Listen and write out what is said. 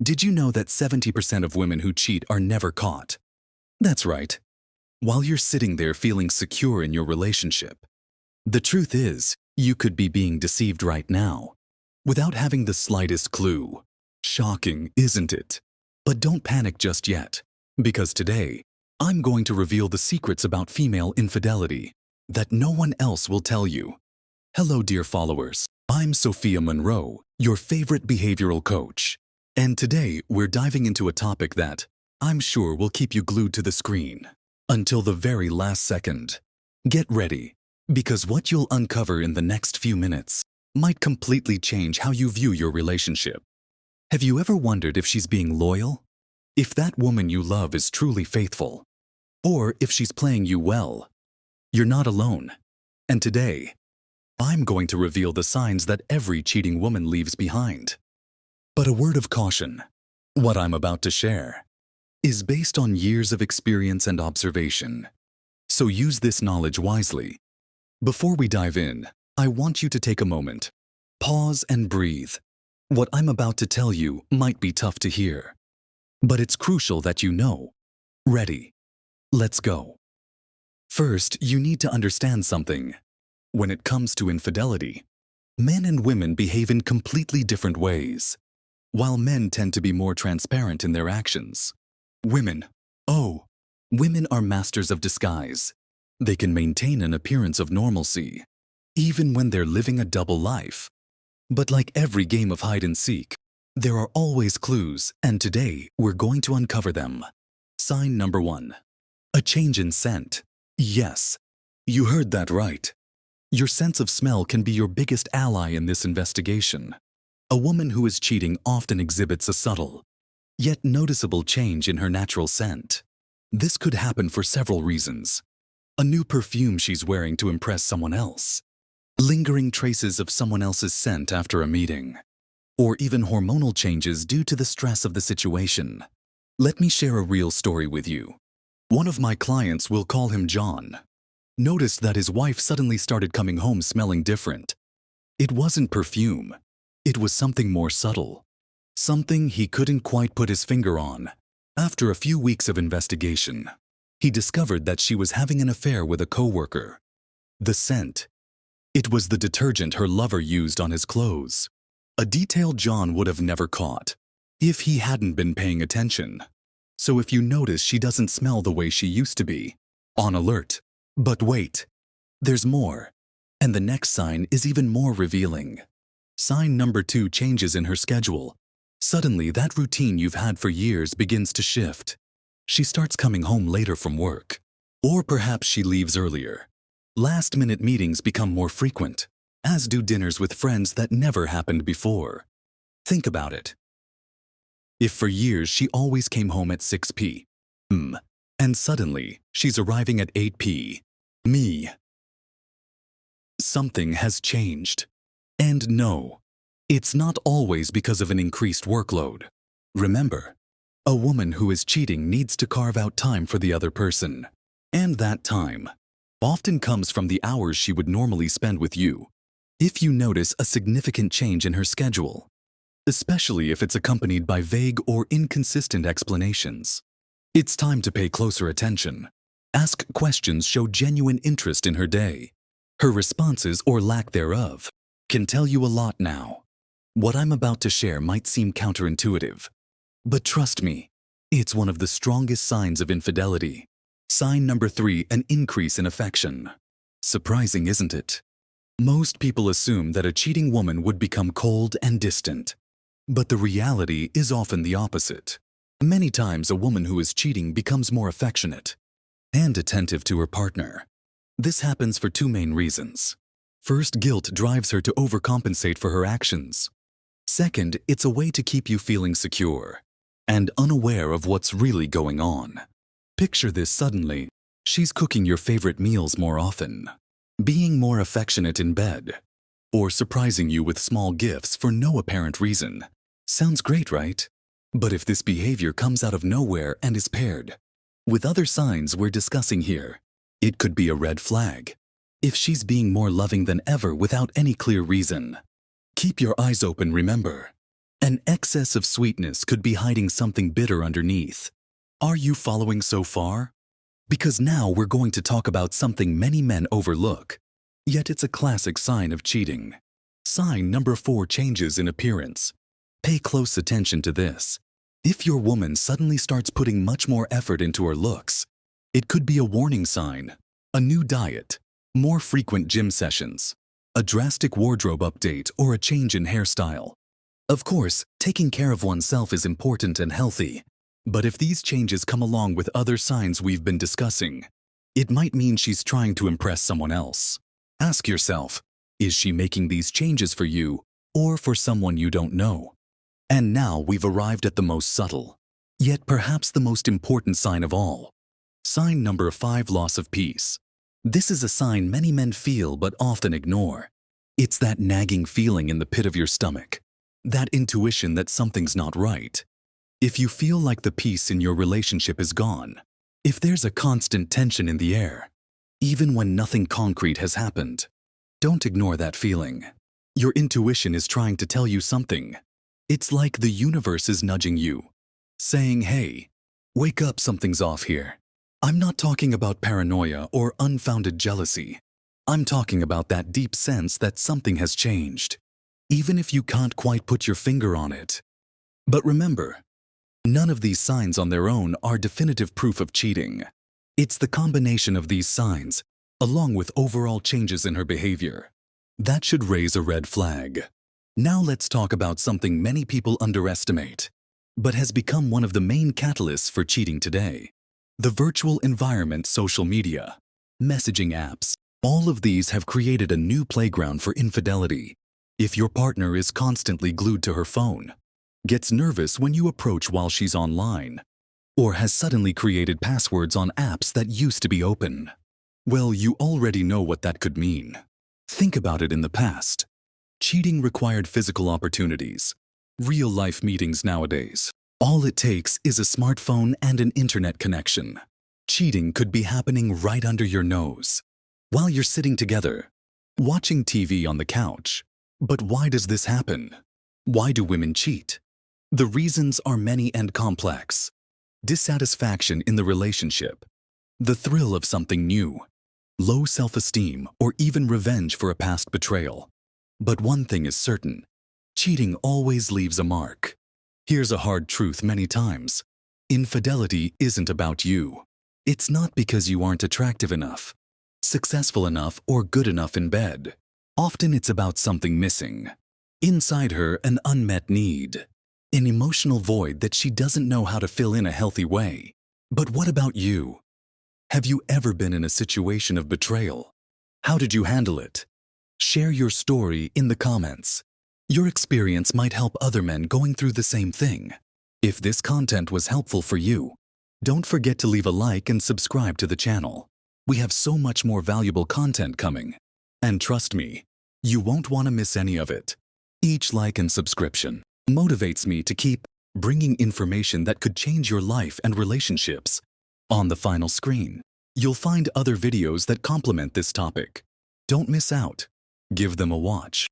Did you know that 70% of women who cheat are never caught? That's right. While you're sitting there feeling secure in your relationship, the truth is, you could be being deceived right now, without having the slightest clue. Shocking, isn't it? But don't panic just yet, because today, I'm going to reveal the secrets about female infidelity that no one else will tell you. Hello, dear followers. I'm Sophia Monroe, your favorite behavioral coach. And today, we're diving into a topic that I'm sure will keep you glued to the screen until the very last second. Get ready, because what you'll uncover in the next few minutes might completely change how you view your relationship. Have you ever wondered if she's being loyal? If that woman you love is truly faithful? Or if she's playing you well? You're not alone. And today, I'm going to reveal the signs that every cheating woman leaves behind. But a word of caution, what I'm about to share is based on years of experience and observation. So use this knowledge wisely. Before we dive in, I want you to take a moment, pause and breathe. What I'm about to tell you might be tough to hear, but it's crucial that you know. Ready? Let's go. First, you need to understand something. When it comes to infidelity, men and women behave in completely different ways. While men tend to be more transparent in their actions, women are masters of disguise. They can maintain an appearance of normalcy, even when they're living a double life. But like every game of hide and seek, there are always clues, and today we're going to uncover them. Sign number 1. A change in scent. Yes, you heard that right. Your sense of smell can be your biggest ally in this investigation. A woman who is cheating often exhibits a subtle, yet noticeable change in her natural scent. This could happen for several reasons. A new perfume she's wearing to impress someone else, lingering traces of someone else's scent after a meeting, or even hormonal changes due to the stress of the situation. Let me share a real story with you. One of my clients, we'll call him John, noticed that his wife suddenly started coming home smelling different. It wasn't perfume. It was something more subtle, something he couldn't quite put his finger on. After a few weeks of investigation, he discovered that she was having an affair with a coworker. The scent. It was the detergent her lover used on his clothes. A detail John would have never caught if he hadn't been paying attention. So if you notice she doesn't smell the way she used to be, on alert. But wait, there's more. And the next sign is even more revealing. Sign number 2, changes in her schedule. Suddenly, that routine you've had for years begins to shift. She starts coming home later from work. Or perhaps she leaves earlier. Last-minute meetings become more frequent, as do dinners with friends that never happened before. Think about it. If for years she always came home at 6 p.m., and suddenly she's arriving at 8 p.m., something has changed. And no, it's not always because of an increased workload. Remember, a woman who is cheating needs to carve out time for the other person. And that time often comes from the hours she would normally spend with you. If you notice a significant change in her schedule, especially if it's accompanied by vague or inconsistent explanations, it's time to pay closer attention. Ask questions, show genuine interest in her day. Her responses, or lack thereof, can tell you a lot now. What I'm about to share might seem counterintuitive, but trust me, it's one of the strongest signs of infidelity. Sign number 3, an increase in affection. Surprising, isn't it? Most people assume that a cheating woman would become cold and distant. But the reality is often the opposite. Many times a woman who is cheating becomes more affectionate and attentive to her partner. This happens for 2 main reasons. First, guilt drives her to overcompensate for her actions. Second, it's a way to keep you feeling secure and unaware of what's really going on. Picture this: suddenly, she's cooking your favorite meals more often, being more affectionate in bed, or surprising you with small gifts for no apparent reason. Sounds great, right? But if this behavior comes out of nowhere and is paired with other signs we're discussing here, it could be a red flag. If she's being more loving than ever without any clear reason, keep your eyes open. Remember, An excess of sweetness could be hiding something bitter underneath. Are you following so far? Because now we're going to talk about something many men overlook, yet it's a classic sign of cheating. Sign number 4: changes in appearance. Pay close attention to this. If your woman suddenly starts putting much more effort into her looks, it could be a warning sign. A new diet, more frequent gym sessions, a drastic wardrobe update, or a change in hairstyle. Of course, taking care of oneself is important and healthy, but if these changes come along with other signs we've been discussing, it might mean she's trying to impress someone else. Ask yourself, is she making these changes for you or for someone you don't know? And now we've arrived at the most subtle, yet perhaps the most important sign of all. Sign number 5: loss of peace. This is a sign many men feel but often ignore. It's that nagging feeling in the pit of your stomach, that intuition that something's not right. If you feel like the peace in your relationship is gone, if there's a constant tension in the air, even when nothing concrete has happened, don't ignore that feeling. Your intuition is trying to tell you something. It's like the universe is nudging you, saying, hey, wake up, something's off here. I'm not talking about paranoia or unfounded jealousy. I'm talking about that deep sense that something has changed, even if you can't quite put your finger on it. But remember, none of these signs on their own are definitive proof of cheating. It's the combination of these signs, along with overall changes in her behavior, that should raise a red flag. Now let's talk about something many people underestimate, but has become one of the main catalysts for cheating today. The virtual environment, social media, messaging apps. All of these have created a new playground for infidelity. If your partner is constantly glued to her phone, gets nervous when you approach while she's online, or has suddenly created passwords on apps that used to be open, well, you already know what that could mean. Think about it in the past. Cheating required physical opportunities, real-life meetings. Nowadays, all it takes is a smartphone and an internet connection. Cheating could be happening right under your nose, while you're sitting together, watching TV on the couch. But why does this happen? Why do women cheat? The reasons are many and complex. Dissatisfaction in the relationship, the thrill of something new, low self-esteem, or even revenge for a past betrayal. But one thing is certain: cheating always leaves a mark. Here's a hard truth many times: infidelity isn't about you. It's not because you aren't attractive enough, successful enough, or good enough in bed. Often it's about something missing. Inside her, an unmet need, an emotional void that she doesn't know how to fill in a healthy way. But what about you? Have you ever been in a situation of betrayal? How did you handle it? Share your story in the comments. Your experience might help other men going through the same thing. If this content was helpful for you, don't forget to leave a like and subscribe to the channel. We have so much more valuable content coming. And trust me, you won't want to miss any of it. Each like and subscription motivates me to keep bringing information that could change your life and relationships. On the final screen, you'll find other videos that complement this topic. Don't miss out. Give them a watch.